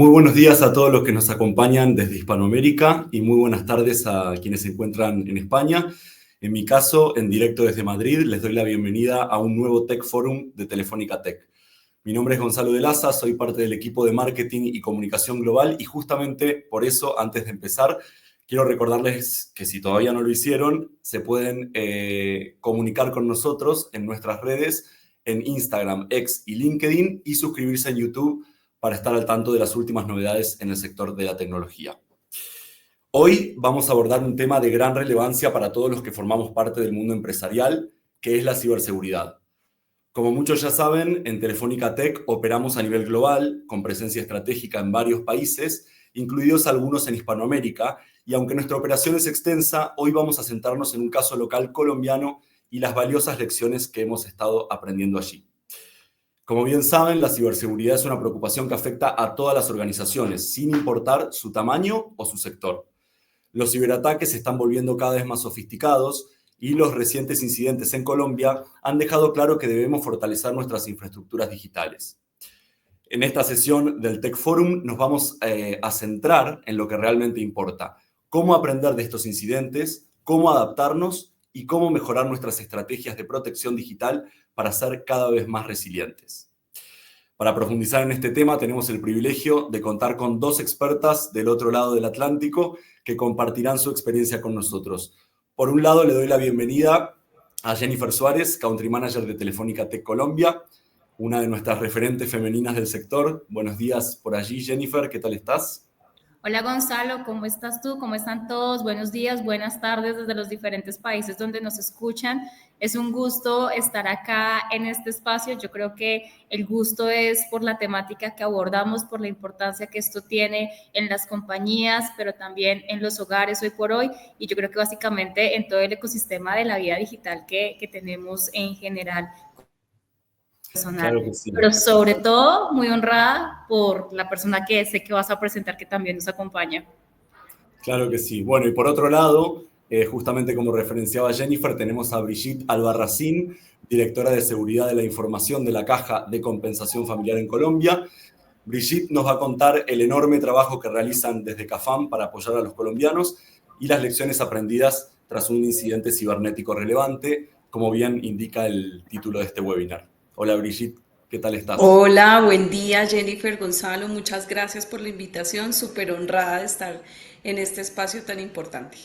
Muy buenos días a todos los que nos acompañan desde Hispanoamérica y muy buenas tardes a quienes se encuentran en España. En mi caso, en directo desde Madrid, les doy la bienvenida a un nuevo Tech Forum de Telefónica Tech. Mi nombre es Gonzalo de Laza, soy parte del equipo de marketing y comunicación global y justamente por eso, antes de empezar, quiero recordarles que si todavía no lo hicieron, se pueden comunicar con nosotros en nuestras redes, en Instagram, X y LinkedIn, y suscribirse en YouTube para estar al tanto de las últimas novedades en el sector de la tecnología. Hoy vamos a abordar un tema de gran relevancia para todos los que formamos parte del mundo empresarial, que es la ciberseguridad. Como muchos ya saben, en Telefónica Tech operamos a nivel global, con presencia estratégica en varios países, incluidos algunos en Hispanoamérica, y aunque nuestra operación es extensa, hoy vamos a centrarnos en un caso local colombiano y las valiosas lecciones que hemos estado aprendiendo allí. Como bien saben, la ciberseguridad es una preocupación que afecta a todas las organizaciones, sin importar su tamaño o su sector. Los ciberataques se están volviendo cada vez más sofisticados y los recientes incidentes en Colombia han dejado claro que debemos fortalecer nuestras infraestructuras digitales. En esta sesión del Tech Forum nos vamos a centrar en lo que realmente importa: cómo aprender de estos incidentes, cómo adaptarnos y cómo mejorar nuestras estrategias de protección digital para ser cada vez más resilientes. Para profundizar en este tema, tenemos el privilegio de contar con dos expertas del otro lado del Atlántico que compartirán su experiencia con nosotros. Por un lado, le doy la bienvenida a Jennifer Suárez, Country Manager de Telefónica Tech Colombia, una de nuestras referentes femeninas del sector. Buenos días por allí, Jennifer, ¿qué tal estás? Hola Gonzalo, ¿cómo estás tú? ¿Cómo están todos? Buenos días, buenas tardes desde los diferentes países donde nos escuchan. Es un gusto estar acá en este espacio. Yo creo que el gusto es por la temática que abordamos, por la importancia que esto tiene en las compañías, pero también en los hogares hoy por hoy. Y yo creo que básicamente en todo el ecosistema de la vida digital que tenemos en general. Personal, Claro que sí. pero sobre todo muy honrada por la persona que sé que vas a presentar, que también nos acompaña. Claro que sí. Bueno, y por otro lado, justamente como referenciaba Jennifer, tenemos a Brigitte Albarracín, directora de Seguridad de la Información de la Caja de Compensación Familiar en Colombia. Brigitte nos va a contar el enorme trabajo que realizan desde CAFAM para apoyar a los colombianos y las lecciones aprendidas tras un incidente cibernético relevante, como bien indica el título de este webinar. Hola Brigitte, ¿qué tal estás? Hola, buen día Jennifer, Gonzalo, muchas gracias por la invitación, súper honrada de estar en este espacio tan importante.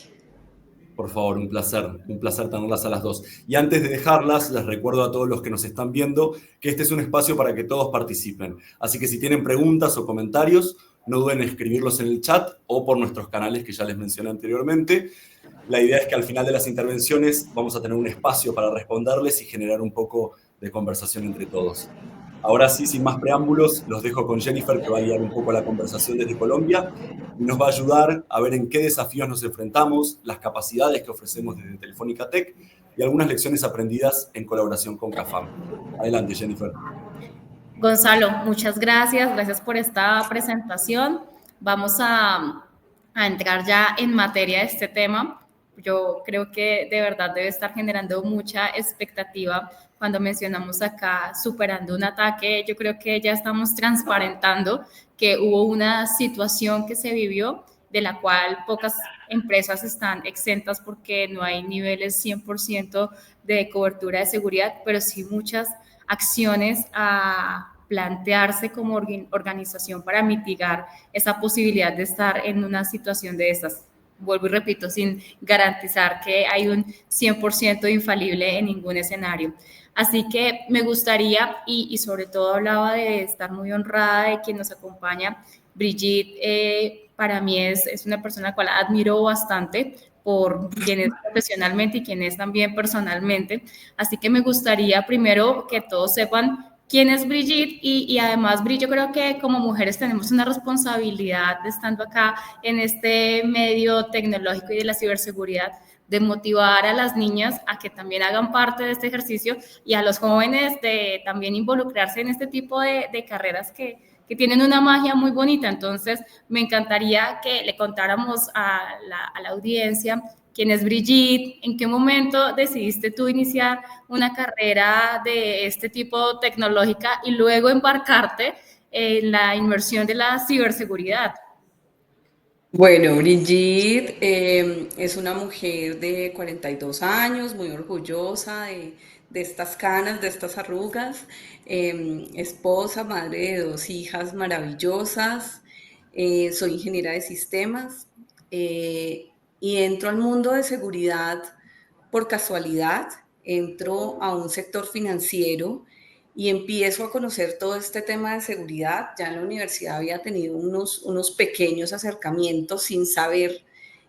Por favor, un placer tenerlas a las dos. Y antes de dejarlas, les recuerdo a todos los que nos están viendo que este es un espacio para que todos participen. Así que si tienen preguntas o comentarios, no duden en escribirlos en el chat o por nuestros canales que ya les mencioné anteriormente. La idea es que al final de las intervenciones vamos a tener un espacio para responderles y generar un poco de conversación entre todos. Ahora sí, sin más preámbulos, los dejo con Jennifer, que va a guiar un poco la conversación desde Colombia y nos va a ayudar a ver en qué desafíos nos enfrentamos, las capacidades que ofrecemos desde Telefónica Tech y algunas lecciones aprendidas en colaboración con CAFAM. Adelante, Jennifer. Gonzalo, muchas gracias, gracias por esta presentación. Vamos a entrar ya en materia de este tema. Yo creo que de verdad debe estar generando mucha expectativa cuando mencionamos acá superando un ataque. Yo creo que ya estamos transparentando que hubo una situación que se vivió de la cual pocas empresas están exentas porque no hay niveles 100% de cobertura de seguridad, pero sí muchas acciones a plantearse como organización para mitigar esa posibilidad de estar en una situación de estas. Vuelvo y repito, sin garantizar que hay un 100% infalible en ningún escenario. Así que me gustaría, y sobre todo hablaba de estar muy honrada de quien nos acompaña, Brigitte, para mí es una persona a la cual admiro bastante por quien es profesionalmente y quien es también personalmente. Así que me gustaría primero que todos sepan quién es Brigitte y además, Brigitte, yo creo que como mujeres tenemos una responsabilidad de estando acá en este medio tecnológico y de la ciberseguridad, de motivar a las niñas a que también hagan parte de este ejercicio y a los jóvenes de también involucrarse en este tipo de carreras que tienen una magia muy bonita. Entonces, me encantaría que le contáramos a la audiencia quién es Brigitte, en qué momento decidiste tú iniciar una carrera de este tipo tecnológica y luego embarcarte en la inmersión de la ciberseguridad? Bueno, Brigitte es una mujer de 42 años, muy orgullosa de estas canas, de estas arrugas, esposa, madre de dos hijas maravillosas, soy ingeniera de sistemas y entro al mundo de seguridad por casualidad, entro a un sector financiero y empiezo a conocer todo este tema de seguridad. Ya en la universidad había tenido unos pequeños acercamientos sin saber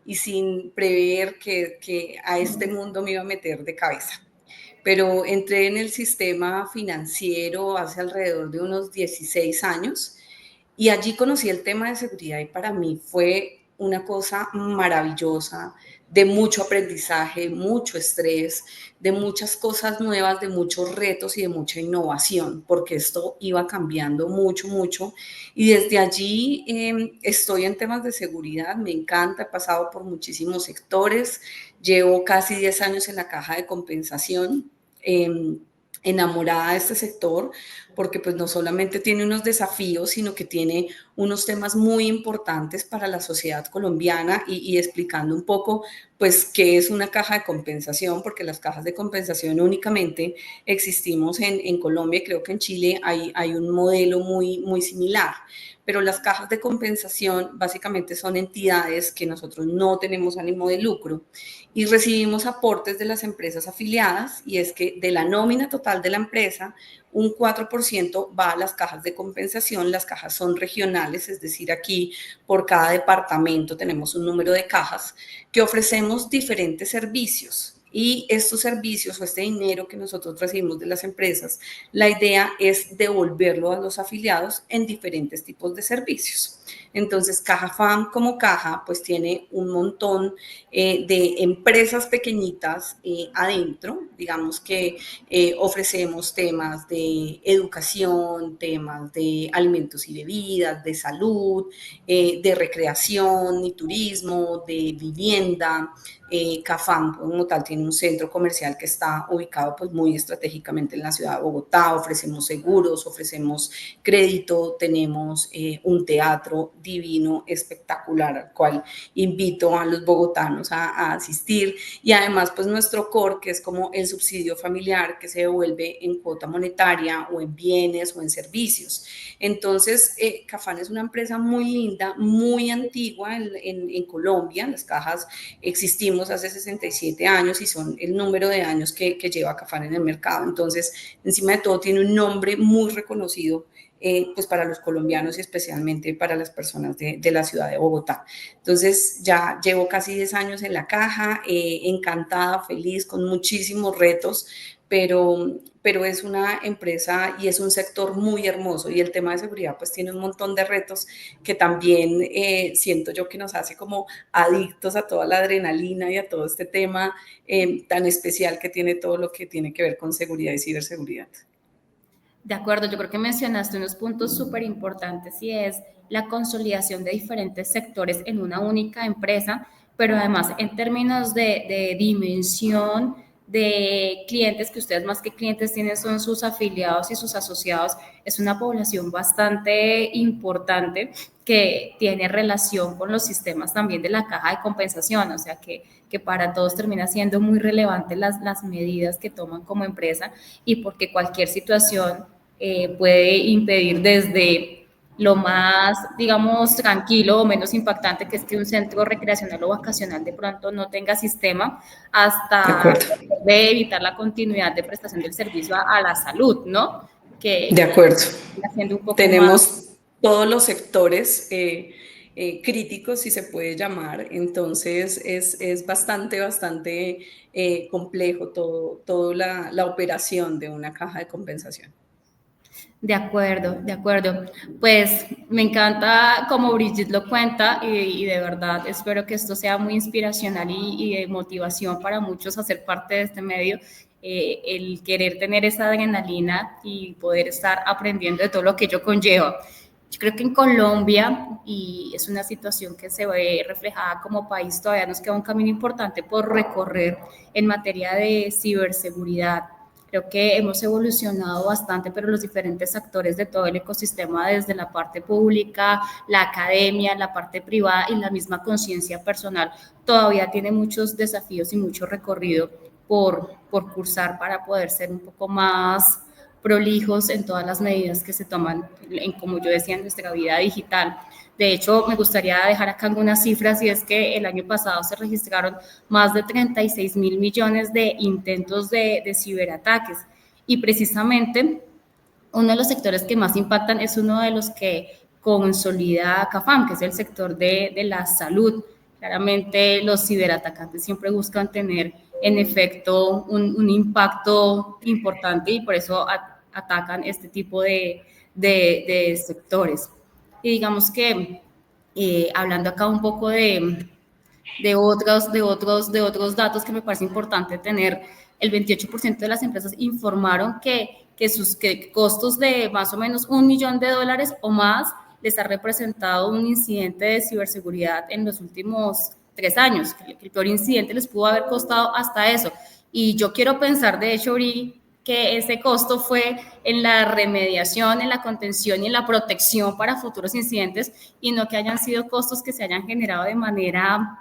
y sin prever que a este mundo me iba a meter de cabeza. Pero entré en el sistema financiero hace alrededor de unos 16 años y allí conocí el tema de seguridad y para mí fue una cosa maravillosa, de mucho aprendizaje, mucho estrés, de muchas cosas nuevas, de muchos retos y de mucha innovación, porque esto iba cambiando mucho, mucho. Y desde allí estoy en temas de seguridad, me encanta, he pasado por muchísimos sectores, llevo casi 10 años en la caja de compensación. Enamorada de este sector porque pues no solamente tiene unos desafíos, sino que tiene unos temas muy importantes para la sociedad colombiana y explicando un poco pues qué es una caja de compensación, porque las cajas de compensación únicamente existimos en Colombia y creo que en Chile hay un modelo muy similar. Pero las cajas de compensación básicamente son entidades que nosotros no tenemos ánimo de lucro y recibimos aportes de las empresas afiliadas y es que de la nómina total de la empresa, un 4% va a las cajas de compensación. Las cajas son regionales, es decir, aquí por cada departamento tenemos un número de cajas que ofrecemos diferentes servicios. Y estos servicios o este dinero que nosotros recibimos de las empresas, la idea es devolverlo a los afiliados en diferentes tipos de servicios. Entonces, Caja FAM como caja, pues tiene un montón de empresas pequeñitas adentro, digamos que ofrecemos temas de educación, temas de alimentos y bebidas, de salud, de recreación y turismo, de vivienda. Cafam como tal tiene un centro comercial que está ubicado pues muy estratégicamente en la ciudad de Bogotá, ofrecemos seguros, ofrecemos crédito, tenemos un teatro divino, espectacular, al cual invito a los bogotanos a asistir y además pues nuestro core que es como el subsidio familiar que se devuelve en cuota monetaria o en bienes o en servicios. Entonces Cafam es una empresa muy linda, muy antigua en Colombia, las cajas existimos hace 67 años y son el número de años que lleva Cafam en el mercado. Entonces, encima de todo, tiene un nombre muy reconocido pues para los colombianos y especialmente para las personas de la ciudad de Bogotá. Entonces, ya llevo casi 10 años en la caja, encantada, feliz, con muchísimos retos, pero es una empresa y es un sector muy hermoso y el tema de seguridad pues tiene un montón de retos que también siento yo que nos hace como adictos a toda la adrenalina y a todo este tema tan especial que tiene todo lo que tiene que ver con seguridad y ciberseguridad. De acuerdo, yo creo que mencionaste unos puntos súper importantes y es la consolidación de diferentes sectores en una única empresa, pero además en términos de dimensión de clientes, que ustedes más que clientes tienen son sus afiliados y sus asociados, es una población bastante importante que tiene relación con los sistemas también de la caja de compensación, o sea que para todos termina siendo muy relevante las medidas que toman como empresa y porque cualquier situación puede impedir desde lo más, digamos, tranquilo o menos impactante, que es que un centro recreacional o vacacional de pronto no tenga sistema, hasta de evitar la continuidad de prestación del servicio a la salud, ¿no? De acuerdo. Haciendo un poco Tenemos más todos los sectores críticos, si se puede llamar, entonces es bastante complejo toda la operación de una caja de compensación. De acuerdo, de acuerdo. Pues me encanta como Brigitte lo cuenta y de verdad espero que esto sea muy inspiracional y de motivación para muchos a ser parte de este medio, el querer tener esa adrenalina y poder estar aprendiendo de todo lo que ello conlleva. Yo creo que en Colombia, y es una situación que se ve reflejada como país, todavía nos queda un camino importante por recorrer en materia de ciberseguridad. Creo que hemos evolucionado bastante, pero los diferentes actores de todo el ecosistema, desde la parte pública, la academia, la parte privada y la misma conciencia personal, todavía tiene muchos desafíos y mucho recorrido por cursar para poder ser un poco más prolijos en todas las medidas que se toman, en, como yo decía, en nuestra vida digital. De hecho, me gustaría dejar acá algunas cifras, y es que el año pasado se registraron más de 36.000 millones de intentos de ciberataques, y precisamente uno de los sectores que más impactan es uno de los que consolida CAFAM, que es el sector de la salud. Claramente los ciberatacantes siempre buscan tener en efecto un impacto importante, y por eso atacan este tipo de sectores. Y digamos que hablando acá un poco de otros datos que me parece importante tener, el 28% de las empresas informaron que sus costos de más o menos $1 millón o más les ha representado un incidente de ciberseguridad en los últimos 3 años. El peor incidente les pudo haber costado hasta eso. Y yo quiero pensar, de hecho, Uri, que ese costo fue en la remediación, en la contención y en la protección para futuros incidentes, y no que hayan sido costos que se hayan generado de manera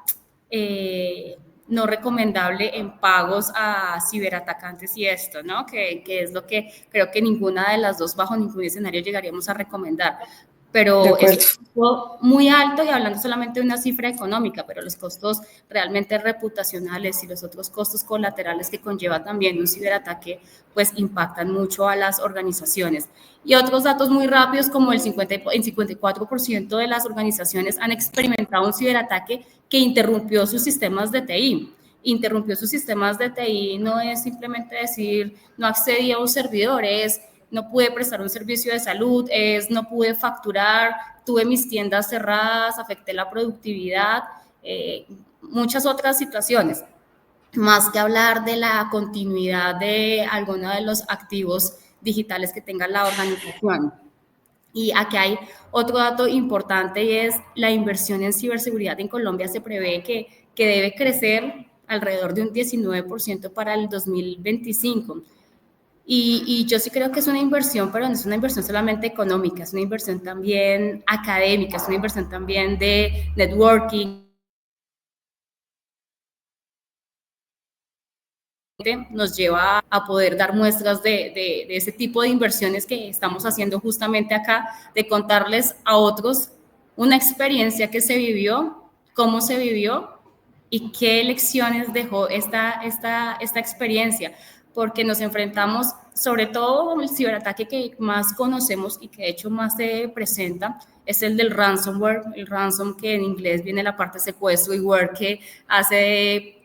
no recomendable en pagos a ciberatacantes y esto, ¿no? Que es lo que creo que ninguna de las dos, bajo ningún escenario, llegaríamos a recomendar. Pero es un costo muy alto, y hablando solamente de una cifra económica, pero los costos realmente reputacionales y los otros costos colaterales que conlleva también un ciberataque, pues impactan mucho a las organizaciones. Y otros datos muy rápidos, como el 54% de las organizaciones han experimentado un ciberataque que interrumpió sus sistemas de TI. Interrumpió sus sistemas de TI no es simplemente decir no accedí a un servidor, es no pude prestar un servicio de salud, es no pude facturar, tuve mis tiendas cerradas, afecté la productividad, muchas otras situaciones. Más que hablar de la continuidad de alguno de los activos digitales que tenga la organización. Y aquí hay otro dato importante, y es la inversión en ciberseguridad en Colombia se prevé que debe crecer alrededor de un 19% para el 2025. Y yo sí creo que es una inversión, pero no es una inversión solamente económica, es una inversión también académica, es una inversión también de networking. Nos lleva a poder dar muestras de ese tipo de inversiones que estamos haciendo justamente acá, de contarles a otros una experiencia que se vivió, cómo se vivió y qué lecciones dejó esta experiencia, porque nos enfrentamos, sobre todo el ciberataque que más conocemos y que de hecho más se presenta, es el del ransomware, el ransom, que en inglés viene la parte secuestro, y ware, que hace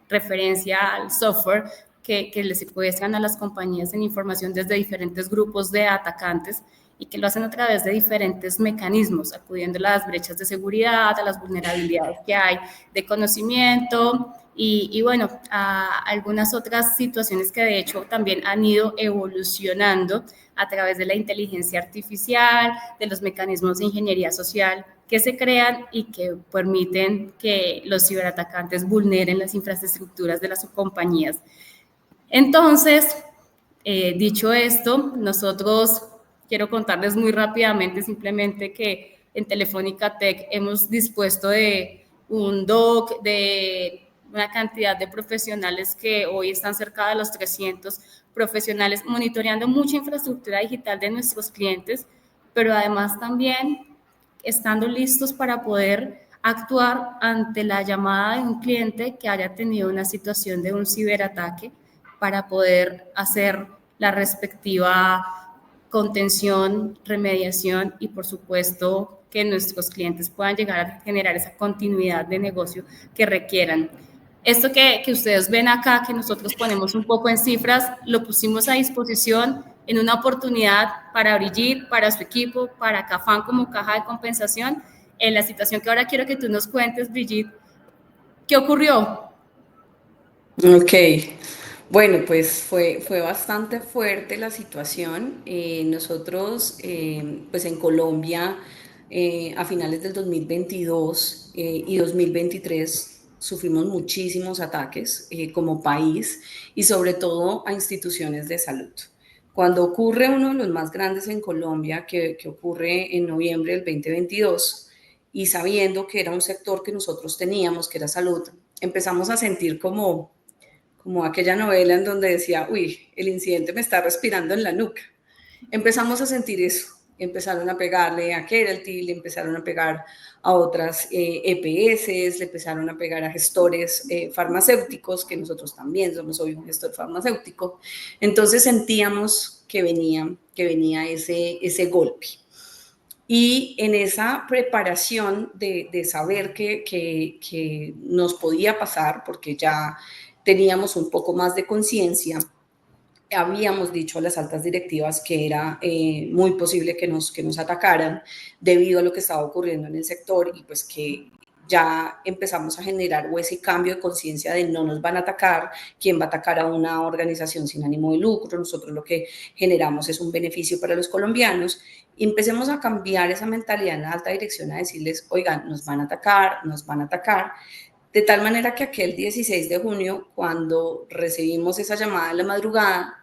referencia al software que les secuestran a las compañías en información desde diferentes grupos de atacantes, y que lo hacen a través de diferentes mecanismos, acudiendo a las brechas de seguridad, a las vulnerabilidades que hay de conocimiento, y bueno, a algunas otras situaciones que de hecho también han ido evolucionando a través de la inteligencia artificial, de los mecanismos de ingeniería social que se crean y que permiten que los ciberatacantes vulneren las infraestructuras de las compañías. Entonces, dicho esto, nosotros quiero contarles muy rápidamente simplemente que en Telefónica Tech hemos dispuesto de un doc de una cantidad de profesionales que hoy están cerca de los 300 profesionales monitoreando mucha infraestructura digital de nuestros clientes, pero además también estando listos para poder actuar ante la llamada de un cliente que haya tenido una situación de un ciberataque, para poder hacer la respectiva contención, remediación y, por supuesto, que nuestros clientes puedan llegar a generar esa continuidad de negocio que requieran. Esto que ustedes ven acá, que nosotros ponemos un poco en cifras, lo pusimos a disposición en una oportunidad para Brigitte, para su equipo, para CAFAM como caja de compensación, en la situación que ahora quiero que tú nos cuentes, Brigitte. ¿Qué ocurrió? Ok, bueno, pues fue bastante fuerte la situación. Nosotros, pues en Colombia, a finales del 2022 y 2023, sufrimos muchísimos ataques como país y sobre todo a instituciones de salud. Cuando ocurre uno de los más grandes en Colombia, que ocurre en noviembre del 2022, y sabiendo que era un sector que nosotros teníamos, que era salud, empezamos a sentir como aquella novela en donde decía, uy, el incidente me está respirando en la nuca. Empezamos a sentir eso. Empezaron a pegarle a Keralty, le empezaron a pegar a otras EPS, le empezaron a pegar a gestores farmacéuticos, que nosotros también somos hoy un gestor farmacéutico. Entonces sentíamos que venía ese golpe. Y en esa preparación de saber que nos podía pasar, porque ya teníamos un poco más de conciencia, habíamos dicho a las altas directivas que era muy posible que nos atacaran debido a lo que estaba ocurriendo en el sector y pues que ya empezamos a generar ese cambio de conciencia de no nos van a atacar, quién va a atacar a una organización sin ánimo de lucro, nosotros lo que generamos es un beneficio para los colombianos. Y empecemos a cambiar esa mentalidad en la alta dirección a decirles, oigan, nos van a atacar, de tal manera que aquel 16 de junio, cuando recibimos esa llamada en la madrugada,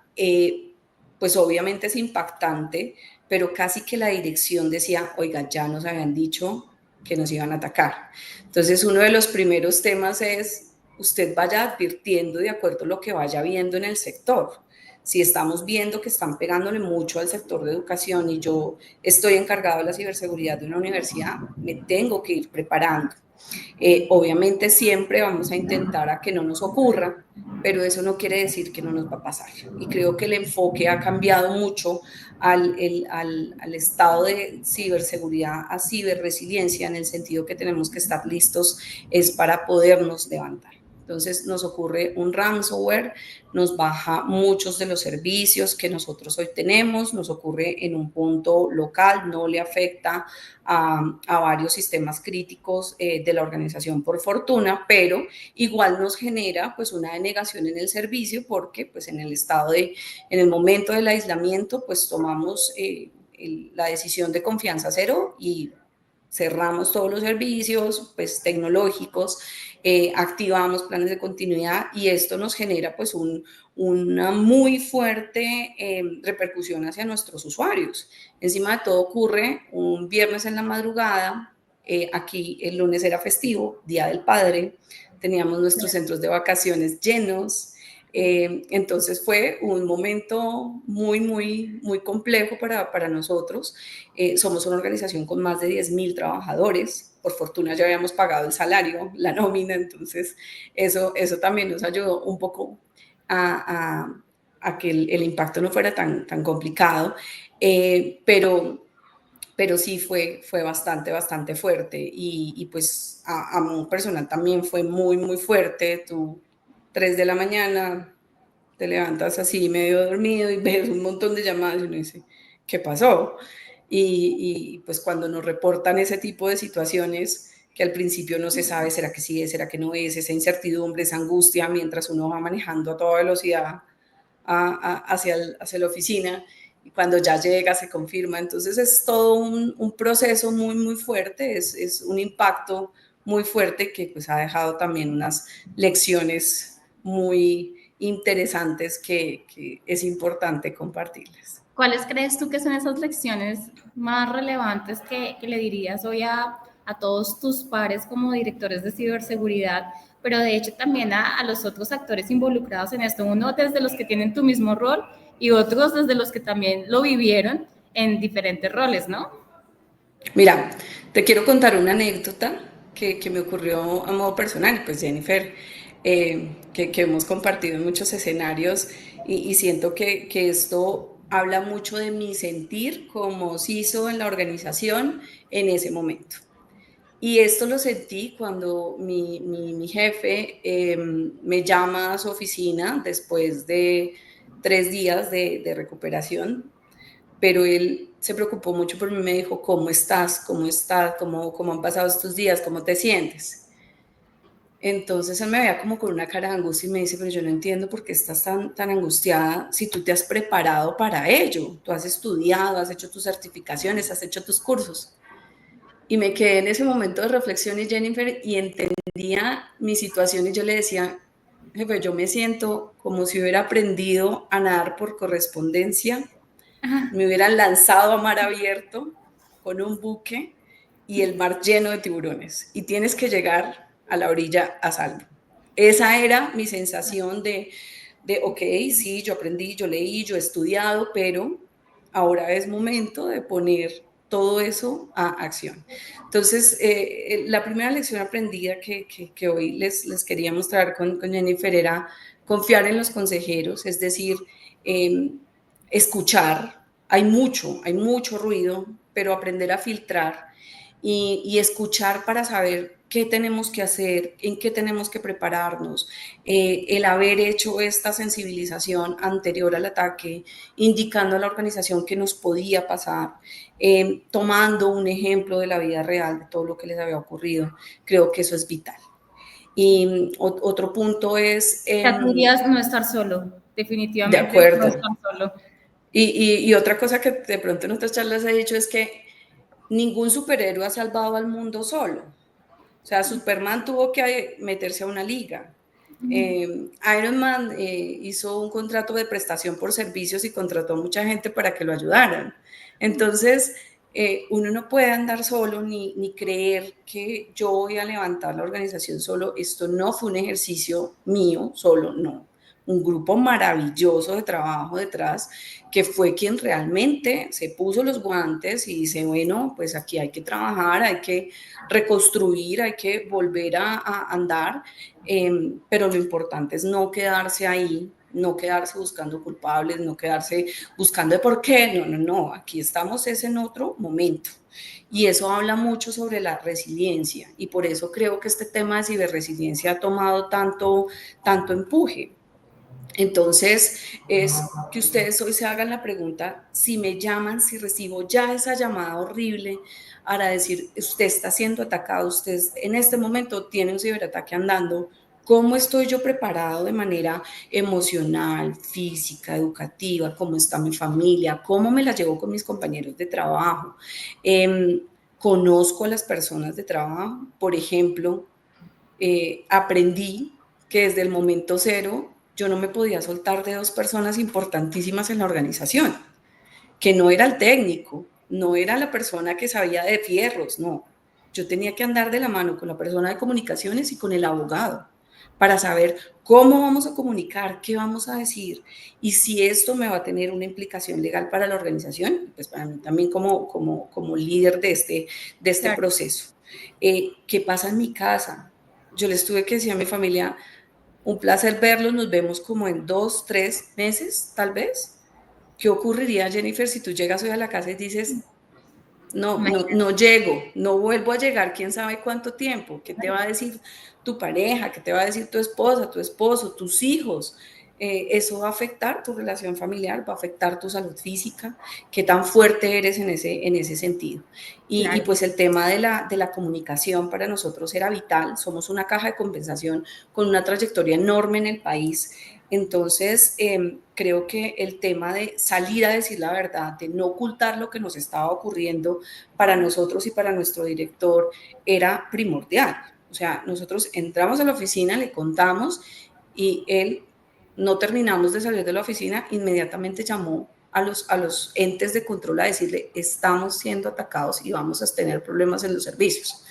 pues obviamente es impactante, pero casi que la dirección decía, oiga, ya nos habían dicho que nos iban a atacar. Entonces, uno de los primeros temas es, usted vaya advirtiendo de acuerdo a lo que vaya viendo en el sector. Si estamos viendo que están pegándole mucho al sector de educación y yo estoy encargado de la ciberseguridad de una universidad, me tengo que ir preparando. Obviamente siempre vamos a intentar a que no nos ocurra, pero eso no quiere decir que no nos va a pasar. Y creo que el enfoque ha cambiado mucho al estado de ciberseguridad, a ciberresiliencia, en el sentido que tenemos que estar listos es para podernos levantar. Entonces nos ocurre un ransomware, nos baja muchos de los servicios que nosotros hoy tenemos, nos ocurre en un punto local, no le afecta a varios sistemas críticos de la organización por fortuna, pero igual nos genera pues una denegación en el servicio porque pues en el momento del aislamiento pues tomamos la decisión de confianza cero y cerramos todos los servicios pues, tecnológicos, activamos planes de continuidad y esto nos genera pues, una muy fuerte repercusión hacia nuestros usuarios. Encima de todo ocurre un viernes en la madrugada, aquí el lunes era festivo, Día del Padre, teníamos nuestros centros de vacaciones llenos. Entonces fue un momento muy, muy, muy complejo para nosotros. Somos una organización con más de 10,000 trabajadores. Por fortuna ya habíamos pagado el salario, la nómina, entonces eso también nos ayudó un poco a que el impacto no fuera tan complicado. Pero sí fue bastante fuerte y pues a un personal también fue muy, muy fuerte. Tú 3 de la mañana, te levantas así medio dormido y ves un montón de llamadas y uno dice, ¿qué pasó? Y pues cuando nos reportan ese tipo de situaciones que al principio no se sabe, ¿será que sí es, será que no es? Esa incertidumbre, esa angustia mientras uno va manejando a toda velocidad hacia la oficina y cuando ya llega se confirma. Entonces es todo un proceso muy, muy fuerte, es un impacto muy fuerte que pues ha dejado también unas lecciones muy interesantes que es importante compartirles. ¿Cuáles crees tú que son esas lecciones más relevantes que le dirías hoy a todos tus pares como directores de ciberseguridad, pero de hecho también a los otros actores involucrados en esto? Uno desde los que tienen tu mismo rol y otros desde los que también lo vivieron en diferentes roles, ¿no? Mira, te quiero contar una anécdota que me ocurrió a modo personal, pues Jennifer, que hemos compartido en muchos escenarios y siento que esto habla mucho de mi sentir como CISO en la organización en ese momento. Y esto lo sentí cuando mi jefe me llama a su oficina después de 3 días de recuperación, pero él se preocupó mucho por mí, me dijo, ¿cómo estás? ¿Cómo han pasado estos días? ¿Cómo te sientes? Entonces él me veía como con una cara de angustia y me dice, pero yo no entiendo por qué estás tan angustiada si tú te has preparado para ello. Tú has estudiado, has hecho tus certificaciones, has hecho tus cursos. Y me quedé en ese momento de reflexión, y Jennifer, y entendí entendía mi situación y yo le decía, jefe, yo me siento como si hubiera aprendido a nadar por correspondencia, me hubieran lanzado a mar abierto con un buque y el mar lleno de tiburones y tienes que llegar a la orilla a salvo. Esa era mi sensación ok, sí, yo aprendí, yo leí, yo he estudiado, pero ahora es momento de poner todo eso a acción. Entonces, la primera lección aprendida que hoy les quería mostrar con Jennifer era confiar en los consejeros, es decir, escuchar. Hay mucho ruido, pero aprender a filtrar y escuchar para saber qué tenemos que hacer, en qué tenemos que prepararnos, el haber hecho esta sensibilización anterior al ataque, indicando a la organización que nos podía pasar, tomando un ejemplo de la vida real, de todo lo que les había ocurrido, creo que eso es vital. Y otro punto es... tú dirías no estar solo, definitivamente. De acuerdo. No estar solo. Y otra cosa que de pronto en otras charlas he dicho es que ningún superhéroe ha salvado al mundo solo. O sea, Superman tuvo que meterse a una liga. Iron Man hizo un contrato de prestación por servicios y contrató a mucha gente para que lo ayudaran. Entonces, uno no puede andar solo ni creer que yo voy a levantar la organización solo. Esto no fue un ejercicio mío solo, no. Un grupo maravilloso de trabajo detrás que fue quien realmente se puso los guantes y dice, bueno, pues aquí hay que trabajar, hay que reconstruir, hay que volver a andar, pero lo importante es no quedarse ahí, no quedarse buscando culpables, no quedarse buscando de por qué, no, aquí estamos es en otro momento. Y eso habla mucho sobre la resiliencia y por eso creo que este tema de ciberresiliencia ha tomado tanto empuje. Entonces, es que ustedes hoy se hagan la pregunta, si me llaman, si recibo ya esa llamada horrible para decir, usted está siendo atacado, usted en este momento tiene un ciberataque andando, ¿cómo estoy yo preparado de manera emocional, física, educativa? ¿Cómo está mi familia? ¿Cómo me la llevo con mis compañeros de trabajo? ¿Conozco a las personas de trabajo? Por ejemplo, aprendí que desde el momento cero yo no me podía soltar de dos personas importantísimas en la organización, que no era el técnico, no era la persona que sabía de fierros, no. Yo tenía que andar de la mano con la persona de comunicaciones y con el abogado para saber cómo vamos a comunicar, qué vamos a decir y si esto me va a tener una implicación legal para la organización, pues para mí también como líder de este claro. Proceso. ¿Qué pasa en mi casa? Yo les tuve que decir a mi familia, un placer verlos, nos vemos como en 2, 3 meses, tal vez. ¿Qué ocurriría, Jennifer, si tú llegas hoy a la casa y dices, no llego, no vuelvo a llegar, quién sabe cuánto tiempo? ¿Qué te va a decir tu pareja? ¿Qué te va a decir tu esposa, tu esposo, tus hijos? Eso va a afectar tu relación familiar, va a afectar tu salud física, qué tan fuerte eres en ese sentido. Y pues el tema de la comunicación para nosotros era vital, somos una caja de compensación con una trayectoria enorme en el país. Entonces, creo que el tema de salir a decir la verdad, de no ocultar lo que nos estaba ocurriendo para nosotros y para nuestro director era primordial. O sea, nosotros entramos a la oficina, le contamos y él, no terminamos de salir de la oficina, inmediatamente llamó a los entes de control a decirle, estamos siendo atacados y vamos a tener problemas en los servicios.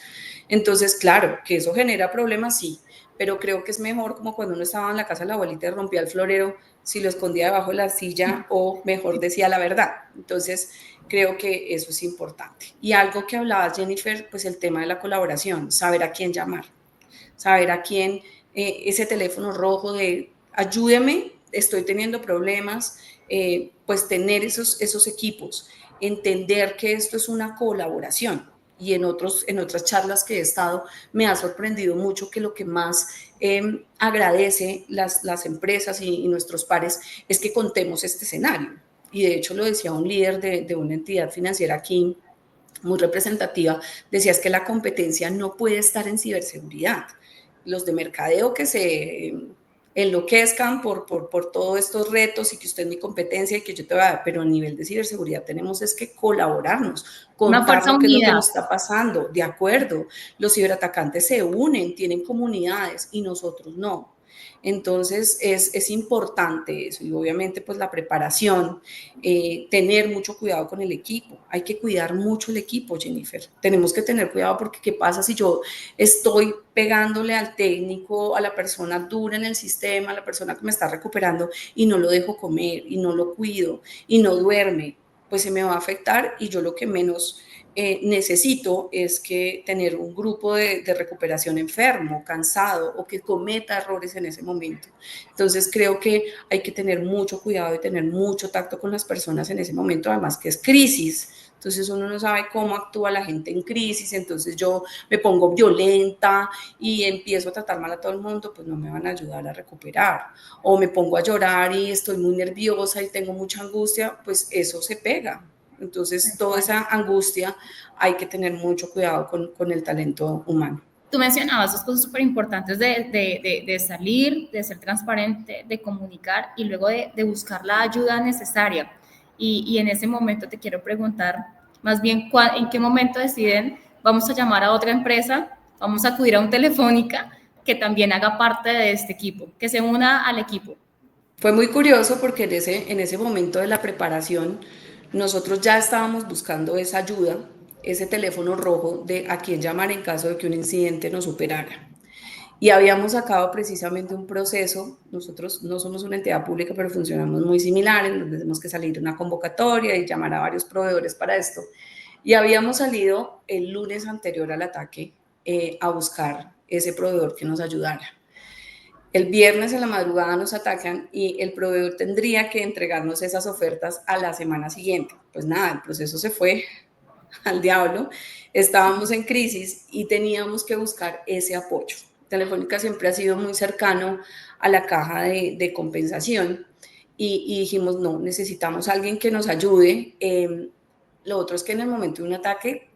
Entonces, claro, que eso genera problemas, sí, pero creo que es mejor como cuando uno estaba en la casa de la abuelita y rompía el florero, si lo escondía debajo de la silla o mejor decía la verdad. Entonces, creo que eso es importante. Y algo que hablaba Jennifer, pues el tema de la colaboración, saber a quién llamar, saber a quién, ese teléfono rojo de ayúdeme, estoy teniendo problemas, pues tener esos equipos, entender que esto es una colaboración. Y en otras charlas que he estado, me ha sorprendido mucho que lo que más agradece las empresas y nuestros pares es que contemos este escenario. Y de hecho lo decía un líder de una entidad financiera aquí, muy representativa, decía es que la competencia no puede estar en ciberseguridad. Los de mercadeo que se enloquezcan por todos estos retos y que usted es mi competencia y que yo te voy a dar, pero a nivel de ciberseguridad tenemos es que colaborarnos, Una contar fuerza lo que es lo que unida. nos está pasando, de acuerdo, los ciberatacantes se unen, tienen comunidades y nosotros no. Entonces es importante eso y obviamente pues la preparación, tener mucho cuidado con el equipo, hay que cuidar mucho el equipo, Jennifer, tenemos que tener cuidado porque qué pasa si yo estoy pegándole al técnico, a la persona dura en el sistema, a la persona que me está recuperando y no lo dejo comer y no lo cuido y no duerme, pues se me va a afectar y yo lo que menos necesito es que tener un grupo de recuperación enfermo, cansado o que cometa errores en ese momento. Entonces creo que hay que tener mucho cuidado y tener mucho tacto con las personas en ese momento, además que es crisis. Entonces uno no sabe cómo actúa la gente en crisis, entonces yo me pongo violenta y empiezo a tratar mal a todo el mundo, pues no me van a ayudar a recuperar. O me pongo a llorar y estoy muy nerviosa y tengo mucha angustia, pues eso se pega. Entonces, toda esa angustia hay que tener mucho cuidado con el talento humano. Tú mencionabas dos cosas súper importantes de salir, de ser transparente, de comunicar y luego de buscar la ayuda necesaria. Y en ese momento te quiero preguntar, más bien, ¿en qué momento deciden, vamos a llamar a otra empresa, vamos a acudir a un Telefónica que también haga parte de este equipo, que se una al equipo? Fue muy curioso porque en ese momento de la preparación nosotros ya estábamos buscando esa ayuda, ese teléfono rojo de a quién llamar en caso de que un incidente nos superara. Y habíamos sacado precisamente un proceso, nosotros no somos una entidad pública, pero funcionamos muy similar, en donde tenemos que salir a una convocatoria y llamar a varios proveedores para esto. Y habíamos salido el lunes anterior al ataque a buscar ese proveedor que nos ayudara. El viernes en la madrugada nos atacan y el proveedor tendría que entregarnos esas ofertas a la semana siguiente. Pues nada, el proceso se fue al diablo, estábamos en crisis y teníamos que buscar ese apoyo. Telefónica siempre ha sido muy cercano a la caja de compensación y dijimos, no, necesitamos a alguien que nos ayude. Lo otro es que en el momento de un ataque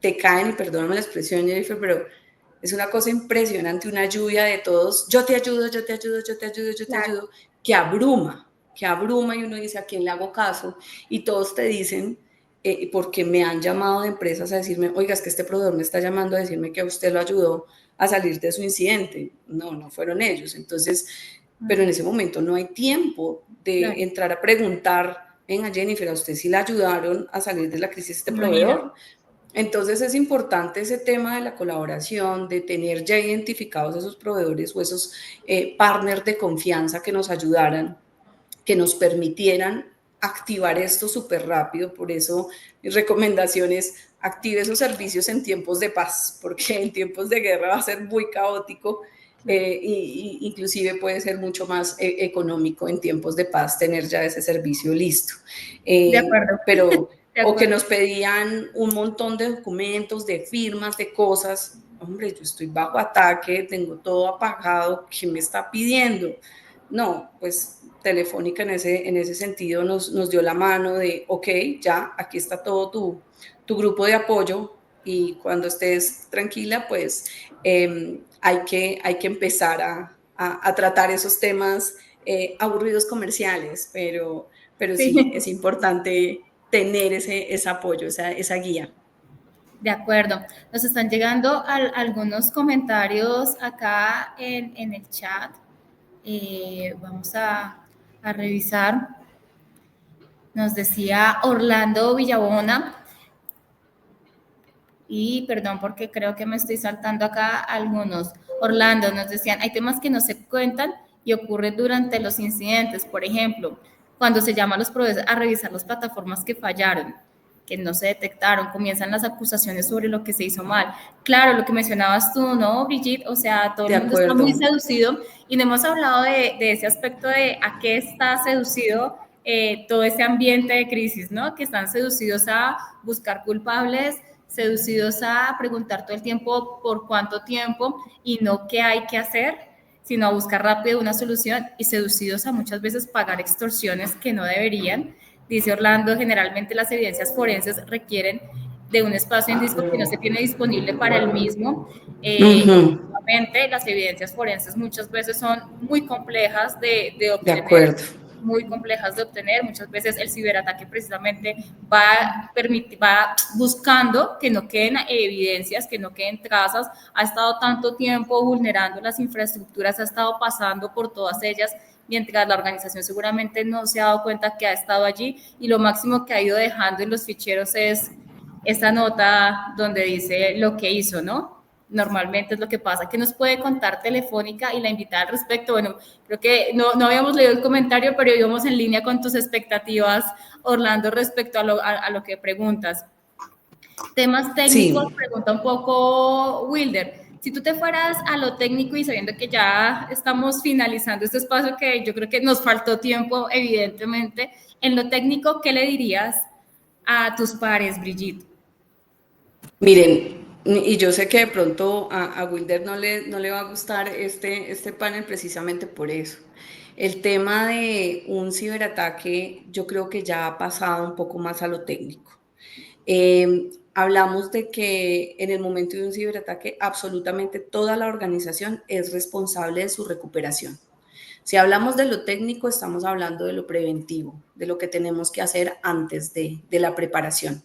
te caen, y perdóname la expresión, Jennifer, pero es una cosa impresionante, una lluvia de todos, yo te ayudo, yo te ayudo, yo te ayudo, yo te ayudo, que abruma y uno dice, ¿a quién le hago caso? Y todos te dicen, porque me han llamado de empresas a decirme, oiga, es que este proveedor me está llamando a decirme que a usted lo ayudó a salir de su incidente. No, no fueron ellos. Entonces, pero en ese momento no hay tiempo de entrar a preguntar, venga Jennifer, ¿a usted sí la ayudaron a salir de la crisis este proveedor? Entonces es importante ese tema de la colaboración, de tener ya identificados esos proveedores o esos partners de confianza que nos ayudaran, que nos permitieran activar esto súper rápido. Por eso mi recomendación es active esos servicios en tiempos de paz, porque en tiempos de guerra va a ser muy caótico. Inclusive puede ser mucho más económico en tiempos de paz tener ya ese servicio listo. De acuerdo. Pero o que nos pedían un montón de documentos, de firmas, de cosas. Hombre, yo estoy bajo ataque, tengo todo apagado, ¿qué me está pidiendo? No, pues Telefónica en ese sentido nos dio la mano de, ok, ya, aquí está todo tu grupo de apoyo y cuando estés tranquila, pues hay que empezar a tratar esos temas aburridos comerciales, pero sí, es importante tener ese apoyo, esa guía. De acuerdo. Nos están llegando algunos comentarios acá en el chat. Vamos a revisar. Nos decía Orlando Villabona. Y perdón porque creo que me estoy saltando acá algunos. Orlando nos decían, hay temas que no se cuentan y ocurren durante los incidentes. Por ejemplo, cuando se llama a los proveedores a revisar las plataformas que fallaron, que no se detectaron, comienzan las acusaciones sobre lo que se hizo mal. Claro, lo que mencionabas tú, ¿no, Brigitte? O sea, todo el mundo está muy seducido y no hemos hablado de ese aspecto de a qué está seducido todo ese ambiente de crisis, ¿no? Que están seducidos a buscar culpables, seducidos a preguntar todo el tiempo por cuánto tiempo y no qué hay que hacer, sino a buscar rápido una solución y seducidos a muchas veces pagar extorsiones que no deberían. Dice Orlando, generalmente las evidencias forenses requieren de un espacio en disco que no se tiene disponible para el mismo. Obviamente, las evidencias forenses muchas veces son muy complejas de obtener. De acuerdo. Muy complejas de obtener. Muchas veces el ciberataque precisamente va buscando que no queden evidencias, que no queden trazas. Ha estado tanto tiempo vulnerando las infraestructuras, ha estado pasando por todas ellas, mientras la organización seguramente no se ha dado cuenta que ha estado allí, y lo máximo que ha ido dejando en los ficheros es esta nota donde dice lo que hizo, ¿no? Normalmente es lo que pasa. ¿Qué nos puede contar Telefónica y la invitada al respecto? Bueno, creo que no habíamos leído el comentario, pero íbamos en línea con tus expectativas, Orlando, respecto a lo que preguntas. Temas técnicos, sí. Pregunta un poco Wilder. Si tú te fueras a lo técnico y sabiendo que ya estamos finalizando este espacio, que yo creo que nos faltó tiempo, evidentemente, en lo técnico, ¿qué le dirías a tus pares, Brigitte? Miren, y yo sé que de pronto a Wilder no le va a gustar este panel precisamente por eso. El tema de un ciberataque yo creo que ya ha pasado un poco más a lo técnico. Hablamos de que en el momento de un ciberataque absolutamente toda la organización es responsable de su recuperación. Si hablamos de lo técnico, estamos hablando de lo preventivo, de lo que tenemos que hacer antes de la preparación.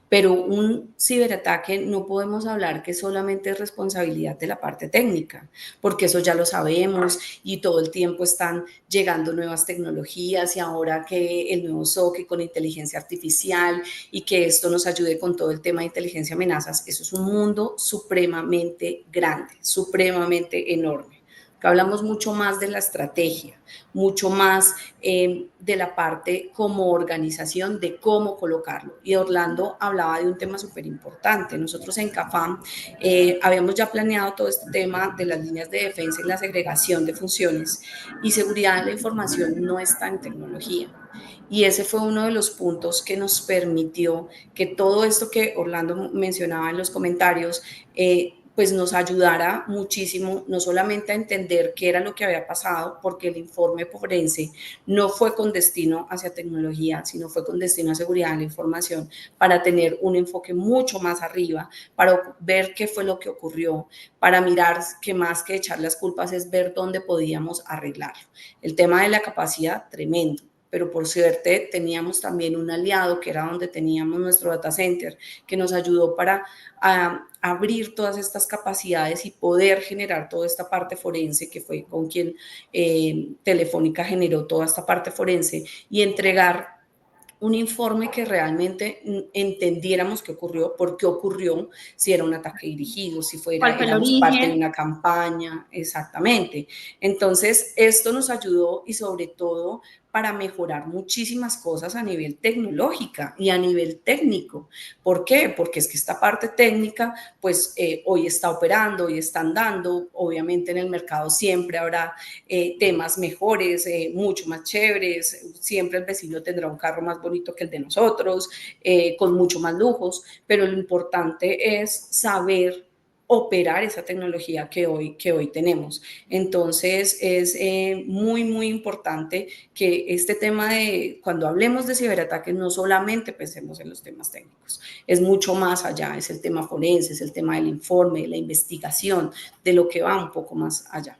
Pero un ciberataque no podemos hablar que solamente es responsabilidad de la parte técnica, porque eso ya lo sabemos y todo el tiempo están llegando nuevas tecnologías, y ahora que el nuevo SOC con inteligencia artificial y que esto nos ayude con todo el tema de inteligencia amenazas, eso es un mundo supremamente grande, supremamente enorme. Que hablamos mucho más de la estrategia, mucho más de la parte como organización, de cómo colocarlo. Y Orlando hablaba de un tema súper importante. Nosotros en CAFAM habíamos ya planeado todo este tema de las líneas de defensa y la segregación de funciones, y seguridad de la información no está en tecnología. Y ese fue uno de los puntos que nos permitió que todo esto que Orlando mencionaba en los comentarios, pues nos ayudara muchísimo, no solamente a entender qué era lo que había pasado, porque el informe forense no fue con destino hacia tecnología, sino fue con destino a seguridad de la información, para tener un enfoque mucho más arriba, para ver qué fue lo que ocurrió, para mirar que más que echar las culpas es ver dónde podíamos arreglarlo. El tema de la capacidad, tremendo. Pero por suerte teníamos también un aliado, que era donde teníamos nuestro data center, que nos ayudó para abrir todas estas capacidades y poder generar toda esta parte forense, que fue con quien Telefónica generó toda esta parte forense, y entregar un informe que realmente entendiéramos qué ocurrió, por qué ocurrió, si era un ataque dirigido, si éramos parte de una campaña, exactamente. Entonces, esto nos ayudó, y sobre todo para mejorar muchísimas cosas a nivel tecnológica y a nivel técnico. ¿Por qué? Porque es que esta parte técnica, pues hoy está operando, hoy está andando. Obviamente en el mercado siempre habrá temas mejores, mucho más chéveres. Siempre el vecino tendrá un carro más bonito que el de nosotros, con mucho más lujos, pero lo importante es saber operar esa tecnología que hoy tenemos. Entonces es muy, muy importante que este tema de, cuando hablemos de ciberataques, no solamente pensemos en los temas técnicos, es mucho más allá, es el tema forense, es el tema del informe, de la investigación, de lo que va un poco más allá.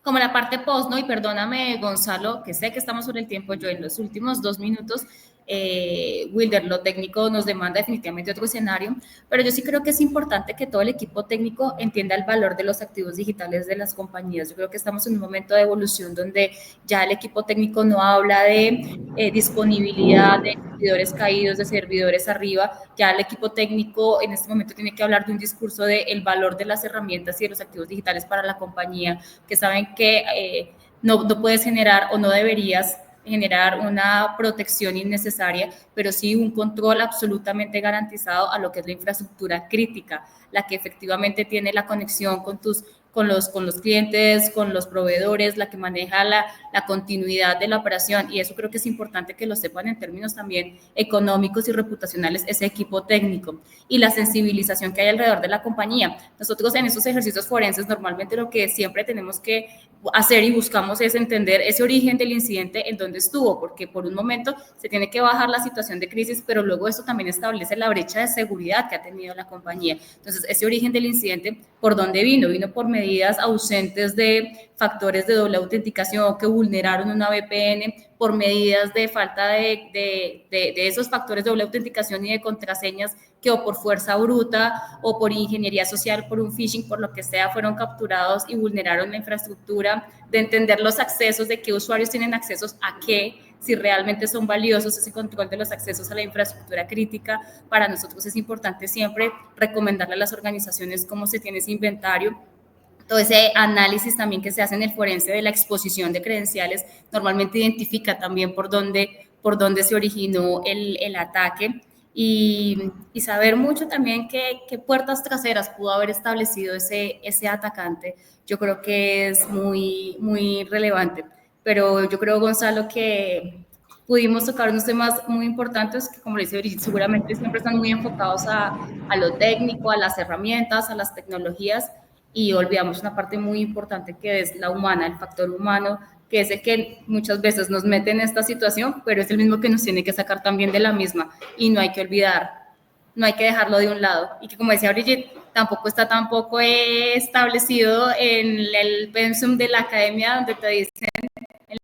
Como la parte post, ¿no? Y perdóname, Gonzalo, que sé que estamos sobre el tiempo, yo en los últimos 2 minutos, Wilder, lo técnico nos demanda definitivamente otro escenario, pero yo sí creo que es importante que todo el equipo técnico entienda el valor de los activos digitales de las compañías. Yo creo que estamos en un momento de evolución donde ya el equipo técnico no habla de disponibilidad de servidores caídos, de servidores arriba. Ya el equipo técnico en este momento tiene que hablar de un discurso del valor de las herramientas y de los activos digitales para la compañía, que saben que no puedes generar o no deberías generar una protección innecesaria, pero sí un control absolutamente garantizado a lo que es la infraestructura crítica, la que efectivamente tiene la conexión con tus con los clientes, con los proveedores, la que maneja la continuidad de la operación, y eso creo que es importante que lo sepan en términos también económicos y reputacionales, ese equipo técnico y la sensibilización que hay alrededor de la compañía. Nosotros en estos ejercicios forenses normalmente lo que siempre tenemos que hacer y buscamos es entender ese origen del incidente, en dónde estuvo, porque por un momento se tiene que bajar la situación de crisis, pero luego esto también establece la brecha de seguridad que ha tenido la compañía. Entonces, ese origen del incidente, ¿por dónde vino? Vino por medidas ausentes de factores de doble autenticación que vulneraron una VPN, por medidas de falta de esos factores de doble autenticación y de contraseñas que o por fuerza bruta o por ingeniería social, por un phishing, por lo que sea, fueron capturados y vulneraron la infraestructura, de entender los accesos, de qué usuarios tienen accesos a qué, si realmente son valiosos, ese control de los accesos a la infraestructura crítica. Para nosotros es importante siempre recomendarle a las organizaciones cómo se tiene ese inventario. Todo ese análisis también que se hace en el forense de la exposición de credenciales normalmente identifica también por dónde se originó el ataque, y saber mucho también qué puertas traseras pudo haber establecido ese atacante. Yo creo que es muy, muy relevante. Pero yo creo, Gonzalo, que pudimos tocar unos temas muy importantes que, como le dice Brigitte, seguramente siempre están muy enfocados a lo técnico, a las herramientas, a las tecnologías, y olvidamos una parte muy importante que es la humana, el factor humano, que es el que muchas veces nos mete en esta situación, pero es el mismo que nos tiene que sacar también de la misma, y no hay que olvidar, no hay que dejarlo de un lado. Y que, como decía Brigitte, tampoco está establecido en el pensum de la academia, donde te dicen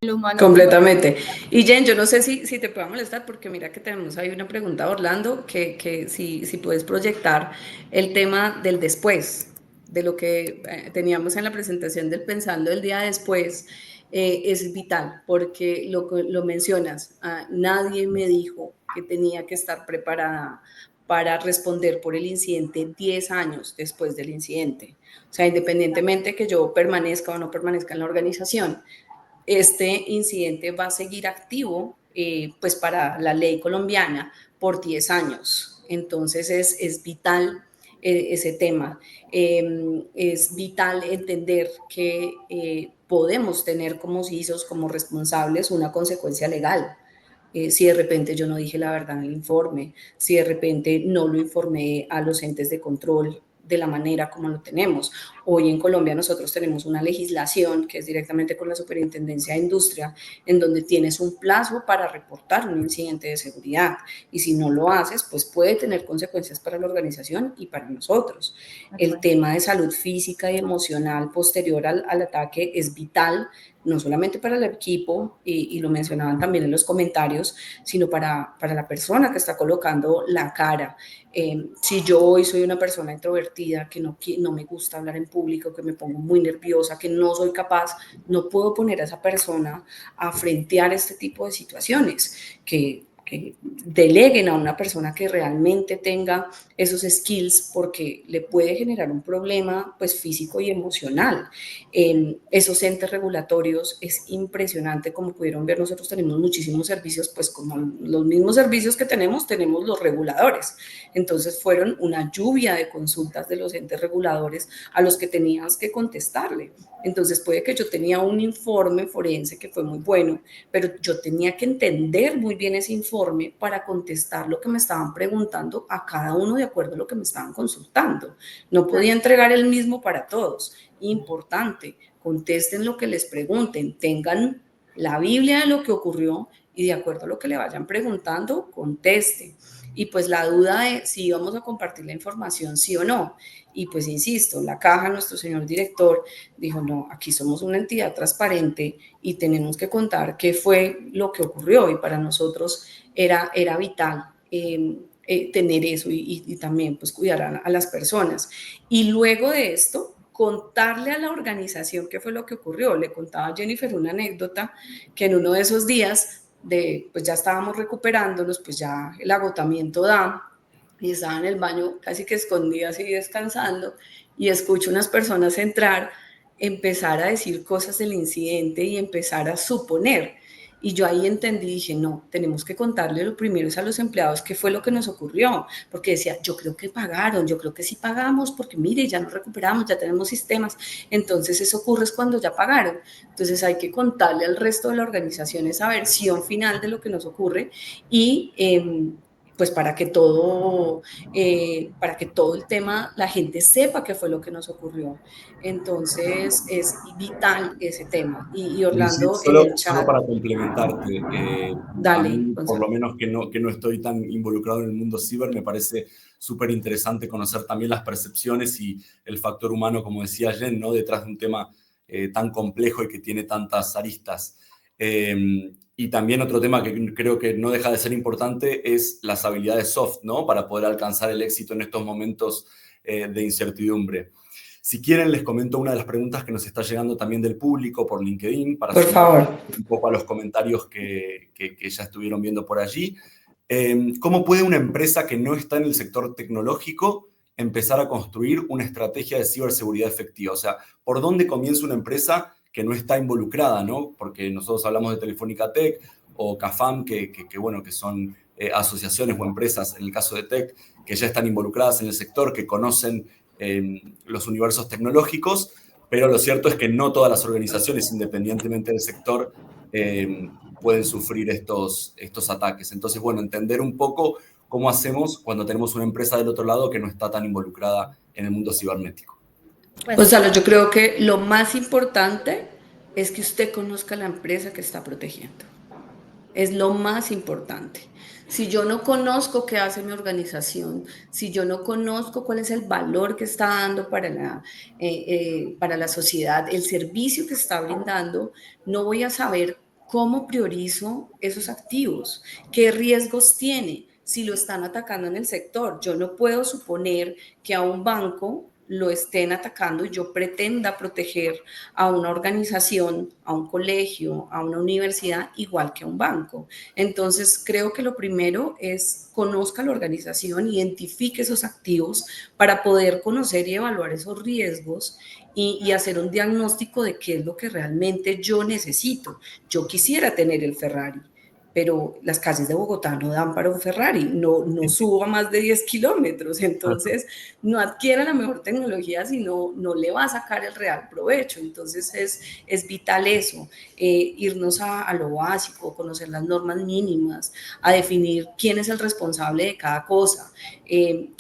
el humano. Completamente. Y Jen, yo no sé si te puedo molestar, porque mira que tenemos ahí una pregunta de Orlando, que si puedes proyectar el tema del después, de lo que teníamos en la presentación del Pensando el día después, es vital, porque lo mencionas, nadie me dijo que tenía que estar preparada para responder por el incidente 10 años después del incidente. O sea, independientemente que yo permanezca o no permanezca en la organización, este incidente va a seguir activo pues para la ley colombiana por 10 años. Entonces es vital ese tema. Es vital entender que podemos tener como CISOs, como responsables, una consecuencia legal. Si de repente yo no dije la verdad en el informe, si de repente no lo informé a los entes de control de la manera como lo tenemos. Hoy en Colombia nosotros tenemos una legislación que es directamente con la Superintendencia de Industria, en donde tienes un plazo para reportar un incidente de seguridad, y si no lo haces, pues puede tener consecuencias para la organización y para nosotros. El tema de salud física y emocional posterior al ataque es vital, no solamente para el equipo, y lo mencionaban también en los comentarios, sino para la persona que está colocando la cara. Si yo hoy soy una persona introvertida, que no me gusta hablar en público, que me pongo muy nerviosa, que no soy capaz, no puedo poner a esa persona a frentear este tipo de situaciones, que deleguen a una persona que realmente tenga esos skills, porque le puede generar un problema pues físico y emocional. Esos entes regulatorios es impresionante, como pudieron ver, nosotros tenemos muchísimos servicios, pues como los mismos servicios que tenemos los reguladores. Entonces fueron una lluvia de consultas de los entes reguladores a los que tenías que contestarle. Entonces puede que yo tenía un informe forense que fue muy bueno, pero yo tenía que entender muy bien ese informe para contestar lo que me estaban preguntando a cada uno de acuerdo a lo que me estaban consultando. No podía entregar el mismo para todos. Importante, contesten lo que les pregunten, tengan la Biblia de lo que ocurrió y de acuerdo a lo que le vayan preguntando, conteste. Y pues la duda de si íbamos a compartir la información, sí o no. Y pues insisto, la caja, nuestro señor director dijo, no, aquí somos una entidad transparente y tenemos que contar qué fue lo que ocurrió, y para nosotros era vital tener eso, y también pues cuidar a las personas. Y luego de esto, contarle a la organización qué fue lo que ocurrió. Le contaba a Jennifer una anécdota, que en uno de esos días pues ya estábamos recuperándonos, pues ya el agotamiento da, y estaba en el baño casi que escondida así descansando, y escucho unas personas empezar a decir cosas del incidente y empezar a suponer. Y yo ahí entendí, dije, no, tenemos que contarle lo primero es a los empleados qué fue lo que nos ocurrió, porque decía, yo creo que pagaron, yo creo que sí pagamos, porque mire, ya nos recuperamos, ya tenemos sistemas. Entonces eso ocurre es cuando ya pagaron. Entonces hay que contarle al resto de la organización esa versión final de lo que nos ocurre y pues para que todo el tema, la gente sepa qué fue lo que nos ocurrió. Entonces es vital ese tema. Y Sí, Orlando en el solo chat, para complementarte, a dale, mí, por Gonzalo. lo menos que no estoy tan involucrado en el mundo ciber, me parece súper interesante conocer también las percepciones y el factor humano, como decía Jen, ¿no? Detrás de un tema tan complejo y que tiene tantas aristas. Y también otro tema que creo que no deja de ser importante es las habilidades soft, ¿no? Para poder alcanzar el éxito en estos momentos de incertidumbre. Si quieren, les comento una de las preguntas que nos está llegando también del público por LinkedIn, para Por sumar favor. un poco a los comentarios que ya estuvieron viendo por allí. ¿Cómo puede una empresa que no está en el sector tecnológico empezar a construir una estrategia de ciberseguridad efectiva? O sea, ¿por dónde comienza una empresa que no está involucrada, ¿no? Porque nosotros hablamos de Telefónica Tech o CAFAM, bueno, que son asociaciones o empresas, en el caso de Tech, que ya están involucradas en el sector, que conocen los universos tecnológicos, pero lo cierto es que no todas las organizaciones, independientemente del sector, pueden sufrir estos ataques. Entonces, bueno, entender un poco cómo hacemos cuando tenemos una empresa del otro lado que no está tan involucrada en el mundo cibernético. Pues, Gonzalo, yo creo que lo más importante es que usted conozca la empresa que está protegiendo. Es lo más importante. Si yo no conozco qué hace mi organización, si yo no conozco cuál es el valor que está dando para la sociedad, el servicio que está brindando, no voy a saber cómo priorizo esos activos, qué riesgos tiene, si lo están atacando en el sector. Yo no puedo suponer que a un banco lo estén atacando y yo pretenda proteger a una organización, a un colegio, a una universidad, igual que a un banco. Entonces, creo que lo primero es conozca la organización, identifique esos activos para poder conocer y evaluar esos riesgos y hacer un diagnóstico de qué es lo que realmente yo necesito. Yo quisiera tener el Ferrari, pero las calles de Bogotá no dan para un Ferrari, no subo a más de 10 kilómetros, entonces no adquiera la mejor tecnología si no le va a sacar el real provecho. Entonces es vital eso, irnos a lo básico, conocer las normas mínimas, a definir quién es el responsable de cada cosa,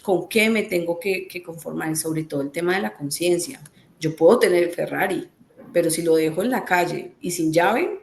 con qué me tengo que conformar, y sobre todo el tema de la conciencia. Yo puedo tener el Ferrari, pero si lo dejo en la calle y sin llave,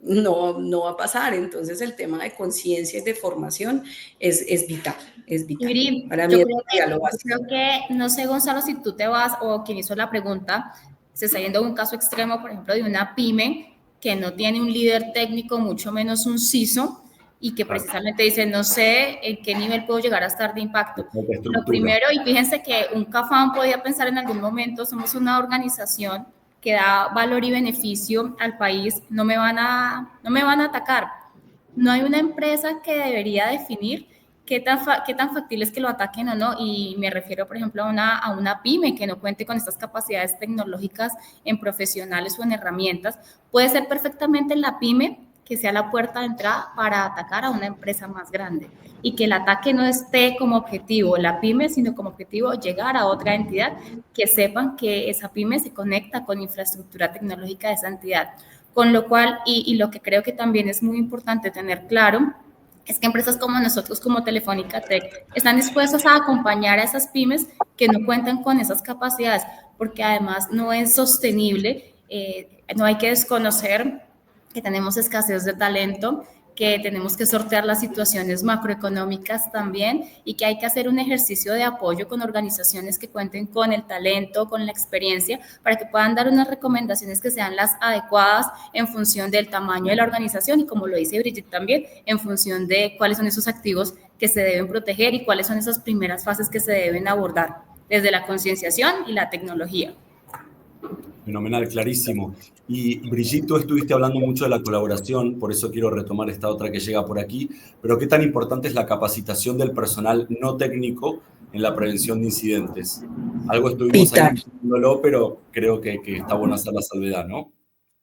no va a pasar. Entonces el tema de conciencia y de formación es vital, es vital. Ibri, Para mí es lo básico. yo creo que, no sé, Gonzalo, si tú te vas o quien hizo la pregunta, se está yendo a un caso extremo, por ejemplo, de una pyme que no tiene un líder técnico, mucho menos un CISO, y que precisamente dice, no sé en qué nivel puedo llegar a estar de impacto. Lo primero, y fíjense que un CAFAM podía pensar en algún momento, somos una organización que da valor y beneficio al país, no me van a atacar. No hay una empresa que debería definir qué tan factible es que lo ataquen o no, y me refiero, por ejemplo, a una pyme que no cuente con estas capacidades tecnológicas en profesionales o en herramientas. Puede ser perfectamente la pyme que sea la puerta de entrada para atacar a una empresa más grande, y que el ataque no esté como objetivo la pyme, sino como objetivo llegar a otra entidad, que sepan que esa pyme se conecta con infraestructura tecnológica de esa entidad. Con lo cual, y lo que creo que también es muy importante tener claro, es que empresas como nosotros, como Telefónica Tech, están dispuestas a acompañar a esas pymes que no cuentan con esas capacidades, porque además no es sostenible, no hay que desconocer que tenemos escasez de talento, que tenemos que sortear las situaciones macroeconómicas también, y que hay que hacer un ejercicio de apoyo con organizaciones que cuenten con el talento, con la experiencia, para que puedan dar unas recomendaciones que sean las adecuadas en función del tamaño de la organización y, como lo dice Brigitte también, en función de cuáles son esos activos que se deben proteger y cuáles son esas primeras fases que se deben abordar desde la concienciación y la tecnología. Fenomenal, clarísimo. Y Brigitte, tú estuviste hablando mucho de la colaboración, por eso quiero retomar esta otra que llega por aquí, pero ¿qué tan importante es la capacitación del personal no técnico en la prevención de incidentes? Algo estuvimos ahí mencionándolo, pero creo que está bueno hacer la salvedad, ¿no?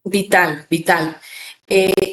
Vital.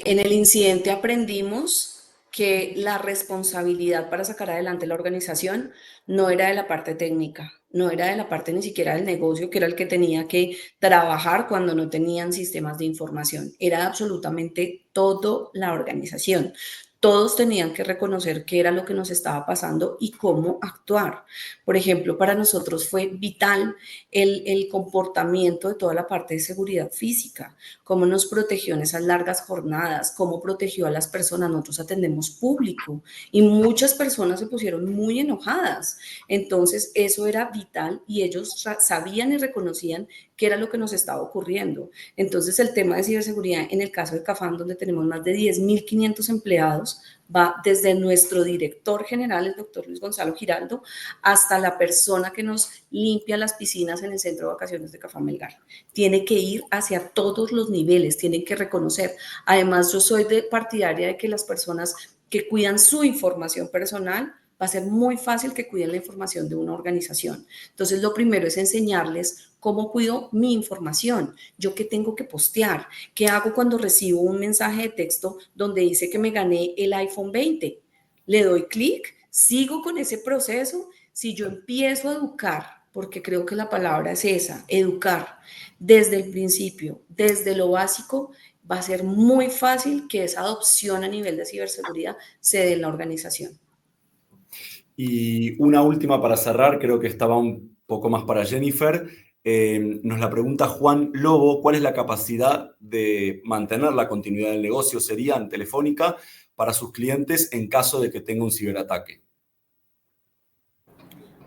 En el incidente aprendimos que la responsabilidad para sacar adelante la organización no era de la parte técnica, no era de la parte ni siquiera del negocio, que era el que tenía que trabajar cuando no tenían sistemas de información. Era absolutamente toda la organización. Todos tenían que reconocer qué era lo que nos estaba pasando y cómo actuar. Por ejemplo, para nosotros fue vital el comportamiento de toda la parte de seguridad física, cómo nos protegió en esas largas jornadas, cómo protegió a las personas. Nosotros atendemos público y muchas personas se pusieron muy enojadas. Entonces, eso era vital y ellos sabían y reconocían qué era lo que nos estaba ocurriendo. Entonces, el tema de ciberseguridad en el caso de Cafam, donde tenemos más de 10.500 empleados, va desde nuestro director general, el doctor Luis Gonzalo Giraldo, hasta la persona que nos limpia las piscinas en el centro de vacaciones de Cafam Melgar. Tiene que ir hacia todos los niveles, tienen que reconocer. Además, yo soy partidaria de que las personas que cuidan su información personal, va a ser muy fácil que cuiden la información de una organización. Entonces, lo primero es enseñarles cómo cuido mi información, yo qué tengo que postear, qué hago cuando recibo un mensaje de texto donde dice que me gané el iPhone 20. Le doy clic, sigo con ese proceso. Si yo empiezo a educar, porque creo que la palabra es esa, educar desde el principio, desde lo básico, va a ser muy fácil que esa adopción a nivel de ciberseguridad se dé en la organización. Y una última para cerrar, creo que estaba un poco más para Jennifer. Nos la pregunta Juan Lobo, ¿cuál es la capacidad de mantener la continuidad del negocio, sería en Telefónica, para sus clientes en caso de que tenga un ciberataque?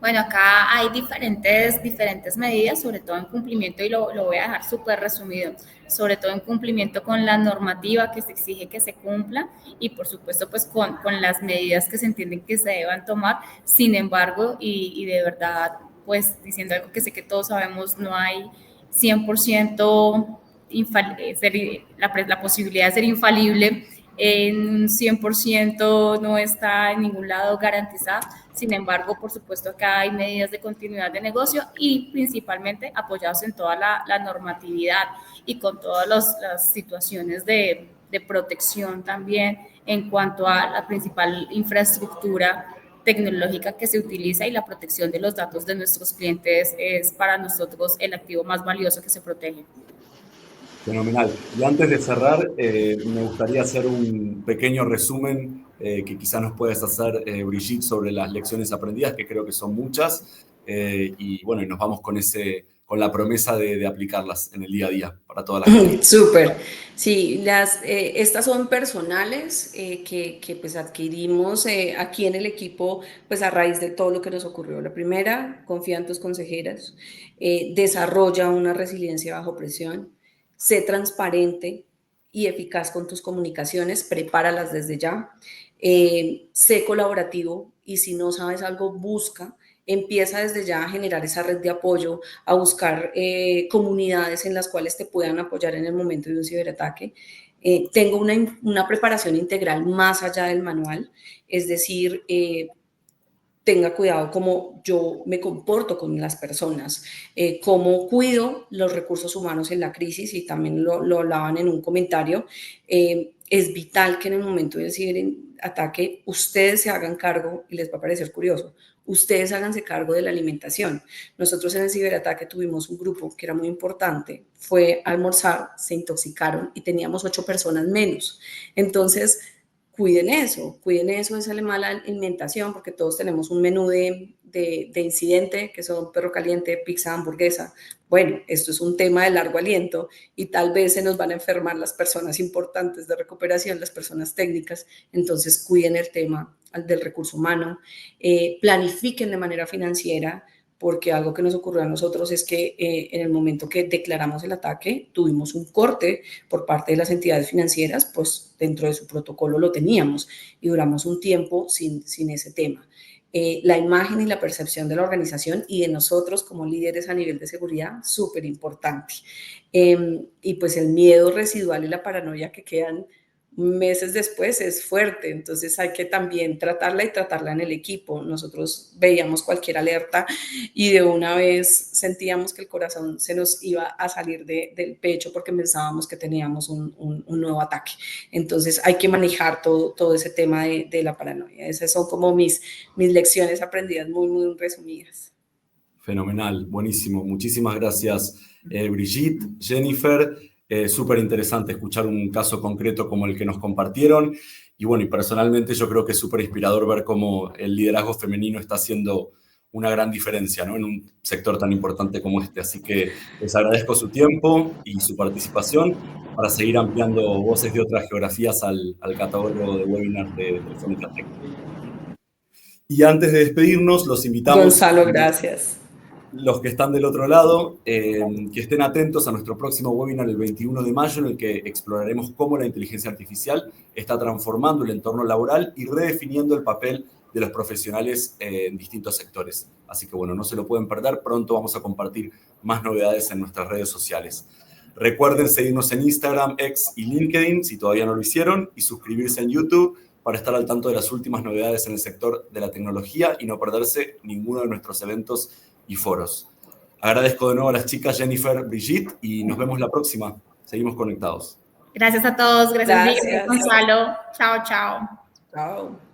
Bueno, acá hay diferentes medidas, sobre todo en cumplimiento, y lo voy a dejar súper resumido, sobre todo en cumplimiento con la normativa que se exige que se cumpla y por supuesto pues con las medidas que se entienden que se deban tomar. Sin embargo, y de verdad, pues diciendo algo que sé que todos sabemos, no hay 100% la posibilidad de ser infalible en un 100% no está en ningún lado garantizada. Sin embargo, por supuesto, acá hay medidas de continuidad de negocio y principalmente apoyados en toda la normatividad y con todas las situaciones de protección también en cuanto a la principal infraestructura tecnológica que se utiliza, y la protección de los datos de nuestros clientes es para nosotros el activo más valioso que se protege. Fenomenal. Y antes de cerrar, me gustaría hacer un pequeño resumen que quizás nos puedas hacer, Brigitte, sobre las lecciones aprendidas, que creo que son muchas. Y bueno, y nos vamos con la promesa de aplicarlas en el día a día para toda la gente. Súper. Sí, estas son personales que pues adquirimos aquí en el equipo pues a raíz de todo lo que nos ocurrió. La primera, confía en tus consejeras, desarrolla una resiliencia bajo presión, sé transparente y eficaz con tus comunicaciones, prepáralas desde ya, sé colaborativo y si no sabes algo, busca. Empieza desde ya a generar esa red de apoyo, a buscar comunidades en las cuales te puedan apoyar en el momento de un ciberataque. Tengo una preparación integral más allá del manual, es decir, tenga cuidado cómo yo me comporto con las personas, cómo cuido los recursos humanos en la crisis, y también lo hablaban en un comentario. Es vital que en el momento del ciberataque ustedes se hagan cargo, y les va a parecer curioso, ustedes háganse cargo de la alimentación. Nosotros en el ciberataque tuvimos un grupo que era muy importante, fue a almorzar, se intoxicaron y teníamos 8 personas menos. Entonces, cuiden eso, esa mala alimentación, porque todos tenemos un menú de incidente, que son perro caliente, pizza, hamburguesa. Bueno, esto es un tema de largo aliento y tal vez se nos van a enfermar las personas importantes de recuperación, las personas técnicas. Entonces, cuiden el tema del recurso humano, planifiquen de manera financiera, porque algo que nos ocurrió a nosotros es que en el momento que declaramos el ataque, tuvimos un corte por parte de las entidades financieras, pues dentro de su protocolo lo teníamos y duramos un tiempo sin ese tema. La imagen y la percepción de la organización y de nosotros como líderes a nivel de seguridad, súper importante. Y pues el miedo residual y la paranoia que quedan meses después es fuerte, entonces hay que también tratarla y tratarla en el equipo. Nosotros veíamos cualquier alerta y de una vez sentíamos que el corazón se nos iba a salir del pecho porque pensábamos que teníamos un nuevo ataque. Entonces hay que manejar todo ese tema de la paranoia. Esas son como mis lecciones aprendidas muy resumidas. Fenomenal, buenísimo. Muchísimas gracias, Brigitte, Jennifer. Súper interesante escuchar un caso concreto como el que nos compartieron. Y bueno, y personalmente yo creo que es súper inspirador ver cómo el liderazgo femenino está haciendo una gran diferencia, ¿no? En un sector tan importante como este. Así que les agradezco su tiempo y su participación para seguir ampliando voces de otras geografías al catálogo de webinars de Telefónica Tech. Y antes de despedirnos, los invitamos... Gonzalo, gracias. Los que están del otro lado, que estén atentos a nuestro próximo webinar el 21 de mayo, en el que exploraremos cómo la inteligencia artificial está transformando el entorno laboral y redefiniendo el papel de los profesionales en distintos sectores. Así que bueno, no se lo pueden perder. Pronto vamos a compartir más novedades en nuestras redes sociales. Recuerden seguirnos en Instagram, X y LinkedIn si todavía no lo hicieron y suscribirse en YouTube para estar al tanto de las últimas novedades en el sector de la tecnología y no perderse ninguno de nuestros eventos y foros. Agradezco de nuevo a las chicas Jennifer, Brigitte y nos vemos la próxima. Seguimos conectados. Gracias a todos. Gracias. Gonzalo. Chao. Chao.